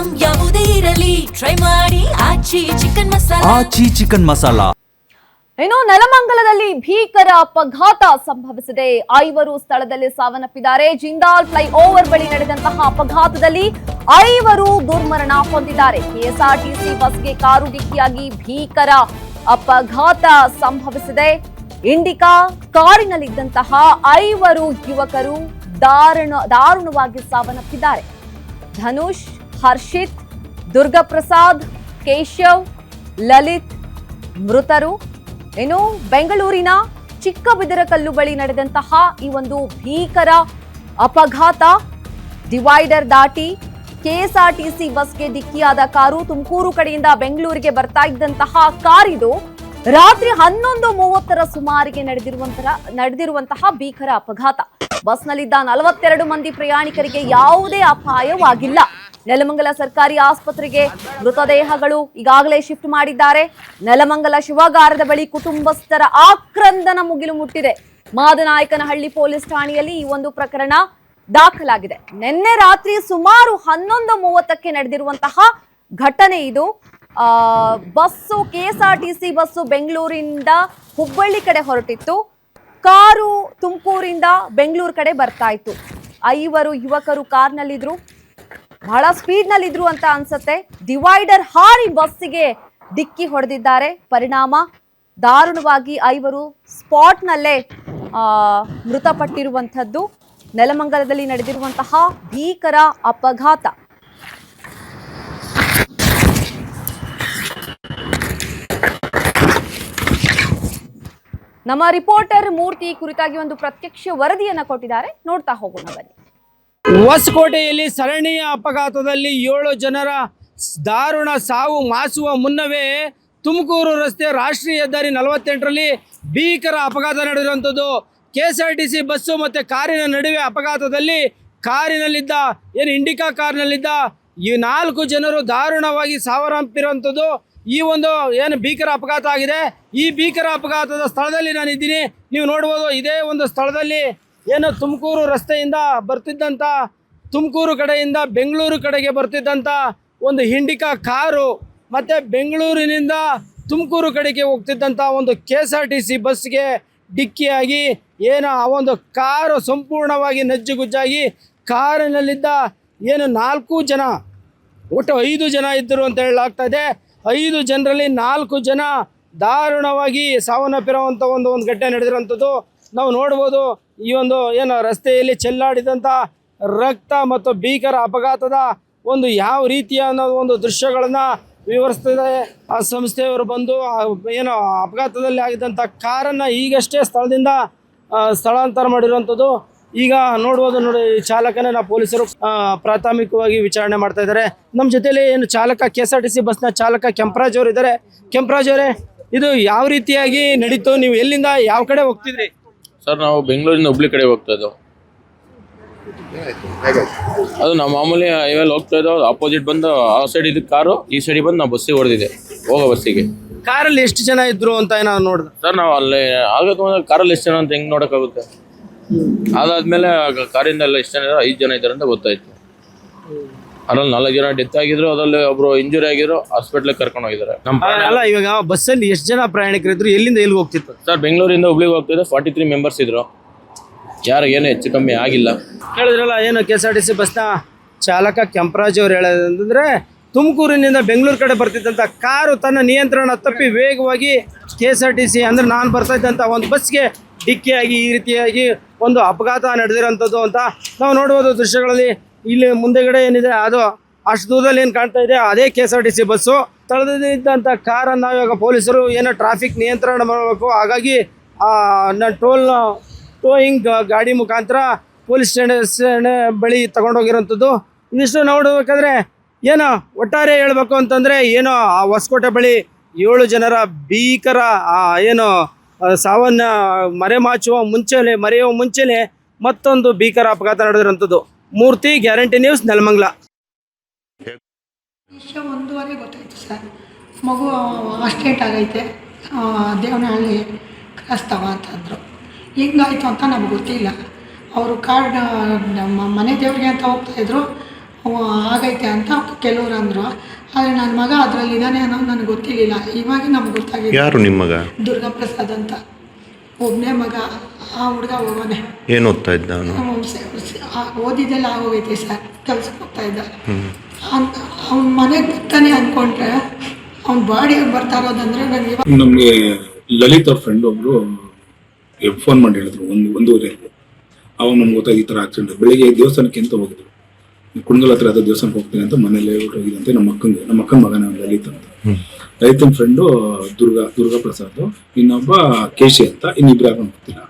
Item ಯಾವುದೇ ಇರಲಿ try ಮಾಡಿ ಆಚಿ ಚಿಕನ್ ಮಸಾಲಾ. ಇನ್ನು ನೆಲಮಂಗಲದಲ್ಲಿ ಭೀಕರ ಅಪಘಾತ ಸಂಭವಿಸಿದೆ. 5 ಸ್ಥಳದಲ್ಲಿ ಸಾವನ್ನಪ್ಪಿದ್ದಾರೆ. ಜಿಂದಾಲ್ ಫ್ಲೈ ಓವರ್ ಬಳಿ ನಡೆದಂತಹ ಅಪಘಾತದಲ್ಲಿ 5 ದುರ್ಮರಣ ಹೊಂದಿದ್ದಾರೆ. ಕೆಎಸ್ಆರ್ಟಿಸಿ ಬಸ್ಗೆ ಕಾರು ಡಿಕ್ಕಿಯಾಗಿ ಭೀಕರ ಅಪಘಾತ ಸಂಭವಿಸಿದೆ. ಇಂಡಿಕಾ ಕಾರಿನಲ್ಲಿದ್ದಂತಹ 5 ಯುವಕರು ದಾರುಣವಾಗಿ ಸಾವನ್ನಪ್ಪಿದ್ದಾರೆ. ಧನುಷ್, ಹರ್ಷಿತ್, ದುರ್ಗಪ್ರಸಾದ್, ಕೇಶವ್, ಲಲಿತ್ ಮೃತರು. ಇನ್ನು ಬೆಂಗಳೂರಿನ ಚಿಕ್ಕಬಿದರಕಲ್ಲು ಬಳಿ ನಡೆದಂತಹ ಈ ಒಂದು ಭೀಕರ ಅಪಘಾತ, ಡಿವೈಡರ್ ದಾಟಿ ಕೆಎಸ್ಆರ್ಟಿಸಿ ಬಸ್ಗೆ ಡಿಕ್ಕಿಯಾದ ಕಾರು. ತುಮಕೂರು ಕಡೆಯಿಂದ ಬೆಂಗಳೂರಿಗೆ ಬರ್ತಾ ಇದ್ದಂತಹ ಕಾರಿದು. ರಾತ್ರಿ 11:30 ಸುಮಾರಿಗೆ ನಡೆದಿರುವಂತಹ ಭೀಕರ ಅಪಘಾತ. ಬಸ್ನಲ್ಲಿದ್ದ 42 ಮಂದಿ ಪ್ರಯಾಣಿಕರಿಗೆ ಯಾವುದೇ ಅಪಾಯವಾಗಿಲ್ಲ. ನೆಲಮಂಗಲ ಸರ್ಕಾರಿ ಆಸ್ಪತ್ರೆಗೆ ಮೃತದೇಹಗಳು ಈಗಾಗಲೇ ಶಿಫ್ಟ್ ಮಾಡಿದ್ದಾರೆ. ನೆಲಮಂಗಲ ಶಿವಗಾರದ ಬಳಿ ಕುಟುಂಬಸ್ಥರ ಆಕ್ರಂದನ ಮುಗಿಲು ಮುಟ್ಟಿದೆ. ಮಾದನಾಯಕನಹಳ್ಳಿ ಪೊಲೀಸ್ ಠಾಣೆಯಲ್ಲಿ ಈ ಒಂದು ಪ್ರಕರಣ ದಾಖಲಾಗಿದೆ. ನಿನ್ನೆ ರಾತ್ರಿ ಸುಮಾರು 11:30ಕ್ಕೆ ನಡೆದಿರುವಂತಹ ಘಟನೆ ಇದು. ಬಸ್ಸು ಕೆಎಸ್ಆರ್ಟಿಸಿ ಬಸ್ಸು ಬೆಂಗಳೂರಿಂದ ಹುಬ್ಬಳ್ಳಿ ಕಡೆ ಹೊರಟಿತ್ತು. ಕಾರು ತುಮಕೂರಿಂದ ಬೆಂಗಳೂರು ಕಡೆ ಬರ್ತಾ ಇತ್ತು. 5 ಯುವಕರು ಕಾರ್ನಲ್ಲಿದ್ರು. ಬಹಳ ಸ್ಪೀಡ್ ನಲ್ಲಿದ್ರು ಅಂತ ಅನ್ಸುತ್ತೆ. ಡಿವೈಡರ್ ಹಾರಿ ಬಸ್ಸಿಗೆ ಡಿಕ್ಕಿ ಹೊಡೆದಿದ್ದಾರೆ. ಪರಿಣಾಮ ದಾರುಣವಾಗಿ 5 ಸ್ಪಾಟ್ನಲ್ಲೇ ಮೃತಪಟ್ಟಿರುವಂಥದ್ದು. ನೆಲಮಂಗಲದಲ್ಲಿ ನಡೆದಿರುವಂತಹ ಭೀಕರ ಅಪಘಾತ. ನಮ್ಮ ರಿಪೋರ್ಟರ್ ಮೂರ್ತಿ ಕುರಿತಾಗಿ ಒಂದು ಪ್ರತ್ಯಕ್ಷ ವರದಿಯನ್ನ ಕೊಟ್ಟಿದ್ದಾರೆ. ನೋಡ್ತಾ ಹೋಗೋಣ ಬನ್ನಿ. ಹೊಸಕೋಟೆಯಲ್ಲಿ ಸರಣಿಯ ಅಪಘಾತದಲ್ಲಿ 7 ಜನರ ದಾರುಣ ಸಾವು ಮಾಸುವ ಮುನ್ನವೇ ತುಮಕೂರು ರಸ್ತೆ ರಾಷ್ಟ್ರೀಯ ಹೆದ್ದಾರಿ 48ರಲ್ಲಿ ಭೀಕರ ಅಪಘಾತ ನಡೆದಿರುವಂಥದ್ದು. ಕೆಎಸ್ಆರ್ಟಿಸಿ ಬಸ್ಸು ಮತ್ತು ಕಾರಿನ ನಡುವೆ ಅಪಘಾತದಲ್ಲಿ ಕಾರಿನಲ್ಲಿದ್ದ ಇಂಡಿಕಾ ಕಾರ್ನಲ್ಲಿದ್ದ ಈ 4 ಜನರು ದಾರುಣವಾಗಿ ಸಾವನ್ನಪ್ಪಿರುವಂಥದ್ದು. ಈ ಒಂದು ಭೀಕರ ಅಪಘಾತ ಆಗಿದೆ. ಈ ಭೀಕರ ಅಪಘಾತದ ಸ್ಥಳದಲ್ಲಿ ನಾನು ಇದ್ದೀನಿ. ನೀವು ನೋಡ್ಬೋದು, ಇದೇ ಒಂದು ಸ್ಥಳದಲ್ಲಿ ತುಮಕೂರು ರಸ್ತೆಯಿಂದ ಬರ್ತಿದ್ದಂಥ, ತುಮಕೂರು ಕಡೆಯಿಂದ ಬೆಂಗಳೂರು ಕಡೆಗೆ ಬರ್ತಿದ್ದಂಥ ಒಂದು ಇಂಡಿಕಾ ಕಾರು ಮತ್ತು ಬೆಂಗಳೂರಿನಿಂದ ತುಮಕೂರು ಕಡೆಗೆ ಹೋಗ್ತಿದ್ದಂಥ ಒಂದು ಕೆಎಸ್ಆರ್ಟಿಸಿ ಬಸ್ಗೆ ಡಿಕ್ಕಿಯಾಗಿ ಆ ಒಂದು ಕಾರು ಸಂಪೂರ್ಣವಾಗಿ ನಜ್ಜುಗುಜ್ಜಾಗಿ ಕಾರಿನಲ್ಲಿದ್ದ 4 ಜನ, ಒಟ್ಟು 5 ಜನ ಇದ್ದರು ಅಂತ ಹೇಳಲಾಗ್ತಾ ಇದೆ. 5 ಜನರಲ್ಲಿ 4 ಜನ ದಾರುಣವಾಗಿ ಸಾವನ್ನಪ್ಪಿರುವಂಥ ಒಂದು ಘಟನೆ ನಡೆದಿರುವಂಥದ್ದು ನಾವು ನೋಡ್ಬೋದು. ಈ ಒಂದು ರಸ್ತೆಯಲ್ಲಿ ಚೆಲ್ಲಾಡಿದಂಥ ರಕ್ತ ಮತ್ತು ಭೀಕರ ಅಪಘಾತದ ಯಾವ ರೀತಿಯ ಒಂದು ದೃಶ್ಯಗಳನ್ನು ವಿವರಿಸ್ತಿದೆ. ಆ ಸಂಸ್ಥೆಯವರು ಬಂದು ಅಪಘಾತದಲ್ಲಿ ಆಗಿದ್ದಂಥ ಕಾರನ್ನು ಈಗಷ್ಟೇ ಸ್ಥಳದಿಂದ ಸ್ಥಳಾಂತರ ಮಾಡಿರುವಂಥದ್ದು. ಈಗ ನೋಡ್ಬೋದು ನೋಡಿ, ಚಾಲಕನ ಪೊಲೀಸರು ಪ್ರಾಥಮಿಕವಾಗಿ ವಿಚಾರಣೆ ಮಾಡ್ತಾ ಇದ್ದಾರೆ. ನಮ್ಮ ಜೊತೆಲಿ ಚಾಲಕ, ಕೆಎಸ್ಆರ್ಟಿಸಿ ಬಸ್ನ ಚಾಲಕ ಕೆಂಪರಾಜ್ ಅವರು ಇದ್ದಾರೆ. ಕೆಂಪರಾಜ್ ಅವರೇ, ಇದು ಯಾವ ರೀತಿಯಾಗಿ ನಡೀತು? ನೀವು ಎಲ್ಲಿಂದ ಯಾವ ಕಡೆ ಹೋಗ್ತಿದ್ರಿ? ಸರ್, ನಾವು ಬೆಂಗಳೂರಿಂದ ಹುಬ್ಳಿ ಕಡೆ ಹೋಗ್ತಾ ಇದ್ದೋ. ಅದು ನಾವು ಮಾಮೂಲಿ ಹೈವೇಲಿ ಹೋಗ್ತಾ ಇದ್ದೋ. ಆಪೋಸಿಟ್ ಬಂದು ಆ ಸೈಡ್ ಇದ್ದ ಕಾರು, ಈ ಸೈಡಿಗೆ ಬಂದು ನಾವು ಬಸ್ಸಿಗೆ ಹೊಡೆದಿದೆ, ಹೋಗೋ ಬಸ್ಸಿಗೆ. ಕಾರಲ್ಲಿ ಎಷ್ಟು ಜನ ಇದ್ರು ಅಂತ ಏನಾದ್ರು ನೋಡಿದೆ? ಸರ್, ನಾವು ಅಲ್ಲಿ ಕಾರಲ್ಲಿ ಎಷ್ಟು ಜನ ಅಂತ ಹೆಂಗೆ ನೋಡೋಕ್ಕಾಗುತ್ತೆ? ಅದಾದ್ಮೇಲೆ ಕಾರಿಂದ ಎಲ್ಲ ಎಷ್ಟು ಜನ ಇದ್ದಾರೆ, 5 ಜನ ಇದ್ದಾರೆ ಅಂತ ಗೊತ್ತಾಯ್ತು. ಅದ್ರಲ್ಲಿ 4 ಜನ ಡೆತ್ ಆಗಿದ್ರು, ಅದರಲ್ಲಿ ಒಬ್ರು ಇಂಜುರಿ ಆಗಿದ್ರು, ಹಾಸ್ಪಿಟ್ಲಿಗೆ ಕರ್ಕೊಂಡು ಹೋಗಿದ್ದಾರೆ. ಅಲ್ಲ, ಇವಾಗ ಬಸ್ಸಲ್ಲಿ ಎಷ್ಟು ಜನ ಪ್ರಯಾಣಿಕರಿದ್ರು? ಎಲ್ಲಿಂದ ಎಲ್ಲಿಗೆ ಹೋಗ್ತಿತ್ತು? ಸರ್, ಬೆಂಗಳೂರಿಂದ ಹುಬ್ಳಿಗೆ ಹೋಗ್ತಿದ್ರು. 43 ಮೆಂಬರ್ಸ್ ಇದ್ರು. ಯಾರಿಗೇನು ಹೆಚ್ಚು ಕಮ್ಮಿ ಆಗಿಲ್ಲ. ಕೇಳಿದ್ರಲ್ಲ, ಕೆಎಸ್ಆರ್ಟಿಸಿ ಬಸ್ನ ಚಾಲಕ ಕೆಂಪರಾಜ್ ಅವ್ರು ಹೇಳೋದಂದ್ರೆ, ತುಮಕೂರಿನಿಂದ ಬೆಂಗಳೂರು ಕಡೆ ಬರ್ತಿದ್ದಂಥ ಕಾರು ತನ್ನ ನಿಯಂತ್ರಣ ತಪ್ಪಿ ವೇಗವಾಗಿ ಕೆಎಸ್ಆರ್ಟಿಸಿ ಅಂದರೆ ನಾನು ಬರ್ತಾ ಇದ್ದಂಥ ಒಂದು ಬಸ್ಗೆ ಡಿಕ್ಕಿಯಾಗಿ ಈ ರೀತಿಯಾಗಿ ಒಂದು ಅಪಘಾತ ನಡೆದಿರೋಂಥದ್ದು ಅಂತ ನಾವು ನೋಡ್ಬೋದು ದೃಶ್ಯಗಳಲ್ಲಿ. ಇಲ್ಲಿ ಮುಂದೆಗಡೆ ಏನಿದೆ, ಅದು ಅಷ್ಟು ದೂರದಲ್ಲಿ ಏನು ಕಾಣ್ತಾ ಇದೆ, ಅದೇ ಕೆಎಸ್ಆರ್ಟಿಸಿ ಬಸ್ಸು. ಸ್ಥಳದಲ್ಲಿದ್ದಂಥ ಕಾರನ್ನು ಇವಾಗ ಪೊಲೀಸರು ಟ್ರಾಫಿಕ್ ನಿಯಂತ್ರಣ ಮಾಡಬೇಕು. ಹಾಗಾಗಿ ಟೋಯಿಂಗ್ ಗಾಡಿ ಮುಖಾಂತರ ಪೊಲೀಸ್ ಸ್ಟೇಷನ್ ಬಳಿ ತಗೊಂಡೋಗಿರೋಂಥದ್ದು. ಇದಿಷ್ಟು ನೋಡಬೇಕಾದ್ರೆ ಒಟ್ಟಾರೆ ಹೇಳಬೇಕು ಅಂತಂದರೆ ಆ ಹೊಸಕೋಟೆ ಬಳಿ 7 ಜನರ ಭೀಕರ ಸಾವನ್ನು ಮರೆಯುವ ಮುಂಚೆನೆ ಮತ್ತೊಂದು ಭೀಕರ ಅಪಘಾತ ನಡೆದಿರುವಂಥದ್ದು. ಮೂರ್ತಿ, ಗ್ಯಾರಂಟಿ ನ್ಯೂಸ್, ನೆಲಮಂಗಲ. 1:15 ಗೊತ್ತಾಯಿತು ಸರ್. ಮಗು ಆಕ್ಸಿಡೆಂಟ್ ಆಗೈತೆ, ದೇವನಹಳ್ಳಿ ಕ್ರಸ್ತವ ಅಂತಂದರು. ಹೆಂಗಾಯಿತು ಅಂತ ನಮ್ಗೆ ಗೊತ್ತಿಲ್ಲ. ಅವರು ನಮ್ಮ ಮನೆ ದೇವರಿಗೆ ಅಂತ ಹೋಗ್ತಾಯಿದ್ರು. ಆಗೈತೆ ಅಂತ ಕೆಲವ್ರು ಅಂದರು. ಆದರೆ ನನ್ನ ಮಗ ಅದರಲ್ಲಿ ಇದ್ದಾನೆ ಅನ್ನೋದು ನನಗೆ ಗೊತ್ತಿರಲಿಲ್ಲ. ಇವಾಗ ನಮ್ಗೆ ಗೊತ್ತಾಗಿದೆ. ಯಾರು ನಿಮ್ಮ ಮಗ? ದುರ್ಗಾ ಪ್ರಸಾದ್ ಅಂತ, ಒಬ್ಬನೇ ಮಗ. ಆ ಹುಡುಗ ಹೋಗೋನೆ. ಏನು ಓದ್ತಾ ಇದ್ದ ಅವನು? ಓದಿದ್ದೆಲ್ಲ ಆಗೋಗೈತೆ ಸರ್, ಕೆಲ್ಸಕ್ಕೆ ಹೋಗ್ತಾ ಇದ್ದ. ಅವ್ನ ಮನೆಗೆ ಬರ್ತಾನೆ ಅಂದ್ಕೊಂಡ್ರೆ ಅವ್ನ ಬಾಡಿಗೆ ಬರ್ತಾ ಇರೋದಂದ್ರೆ ನನಗೆ ನಮಗೆ ಲಲಿತ್ ಅವ್ರ ಫ್ರೆಂಡ್ ಒಬ್ರು ಫೋನ್ ಮಾಡಿ ಹೇಳಿದ್ರು ಒಂದೂವರೆ. ಅವಾಗ ನಮ್ಗೆ ಗೊತ್ತಾಗಿ ಈ ಥರ ಆಕ್ಸಿಡೆಂಟ್. ಬೆಳಿಗ್ಗೆ ದೇವಸ್ಥಾನಕ್ಕೆ ಅಂತ ಹೋಗಿದ್ರು, ಕುಣಗಲ್ ಹತ್ರ ಅದು ದೇವಸ್ಥಾನಕ್ಕೆ ಹೋಗ್ತೀನಿ ಅಂತ ಮನೇಲಿ ಹೋಗಿದಂತೆ. ನಮ್ಮ ಅಕ್ಕನ ಮಗನ ಲಲಿತ್ ಅಂತ. ಲಲಿತನ ಫ್ರೆಂಡು ದುರ್ಗಾ ಪ್ರಸಾದ್, ಇನ್ನೊಬ್ಬ ಕೇಶಿ ಅಂತ, ಇನ್ನಿಬ್ರು ಯಾರು ಗೊತ್ತಿಲ್ಲ.